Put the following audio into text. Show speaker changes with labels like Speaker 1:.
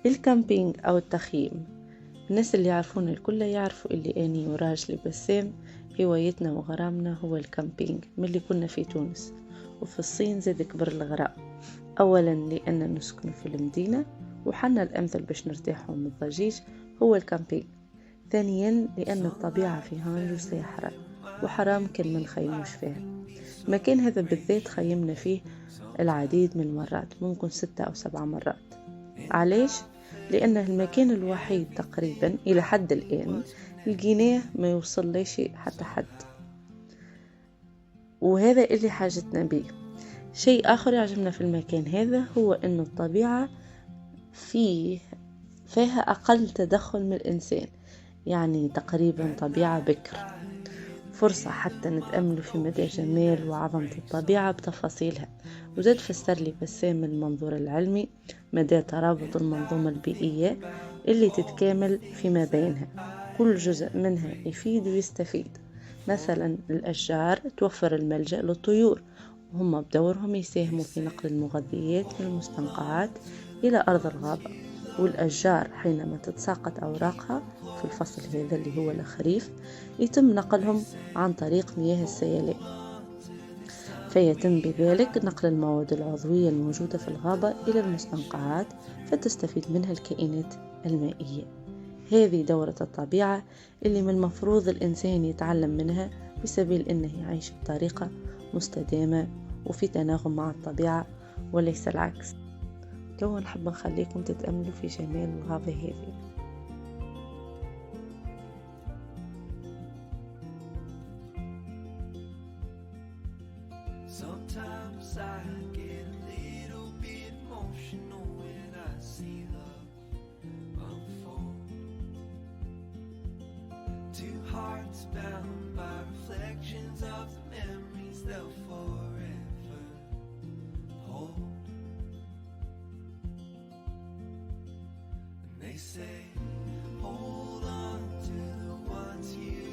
Speaker 1: الكامبينج أو التخييم، الناس اللي يعرفون الكل يعرفوا اللي أني وراجلي بسام هوايتنا وغرامنا هو الكامبينج من اللي كنا في تونس. وفي الصين زاد كبر الغرام، أولا لأن نسكن في المدينة وحنا الأمثل باش نرتاحوا من الضجيج هو الكامبينج. ثانيا لأن الطبيعة في هانجو صحراء وحرام كان ما نخيموش فيها. المكان هذا بالذات خيمنا فيه العديد من المرات، ممكن 6 أو 7 مرات. علاش؟ لأنه المكان الوحيد تقريبا إلى حد الآن لقيناه ما يوصل ليش حتى حد، وهذا اللي حاجتنا به. شيء آخر يعجبنا في المكان هذا هو أن الطبيعة فيها أقل تدخل من الإنسان، يعني تقريبا طبيعة بكر، فرصة حتى نتأمل في مدى جمال وعظمة الطبيعة بتفاصيلها. وزاد فسر لي بسام من المنظور العلمي مدى ترابط المنظومة البيئية اللي تتكامل فيما بينها، كل جزء منها يفيد ويستفيد. مثلا الأشجار توفر الملجأ للطيور، وهم بدورهم يساهموا في نقل المغذيات من المستنقعات إلى أرض الغابة. والأشجار حينما تتساقط أوراقها في الفصل هذا اللي هو الخريف يتم نقلهم عن طريق مياه السيلان، فيتم بذلك نقل المواد العضوية الموجودة في الغابة إلى المستنقعات فتستفيد منها الكائنات المائية. هذه دورة الطبيعة اللي من المفروض الإنسان يتعلم منها بسبيل أنه يعيش بطريقة مستدامة وفي تناغم مع الطبيعة وليس العكس. تو نحب نخليكم تتأملوا في جمال الغابة هذه.
Speaker 2: Sometimes I get a little bit emotional when I see love unfold. Two hearts bound by reflections of the memories they'll forever hold. And they say, hold on to the ones you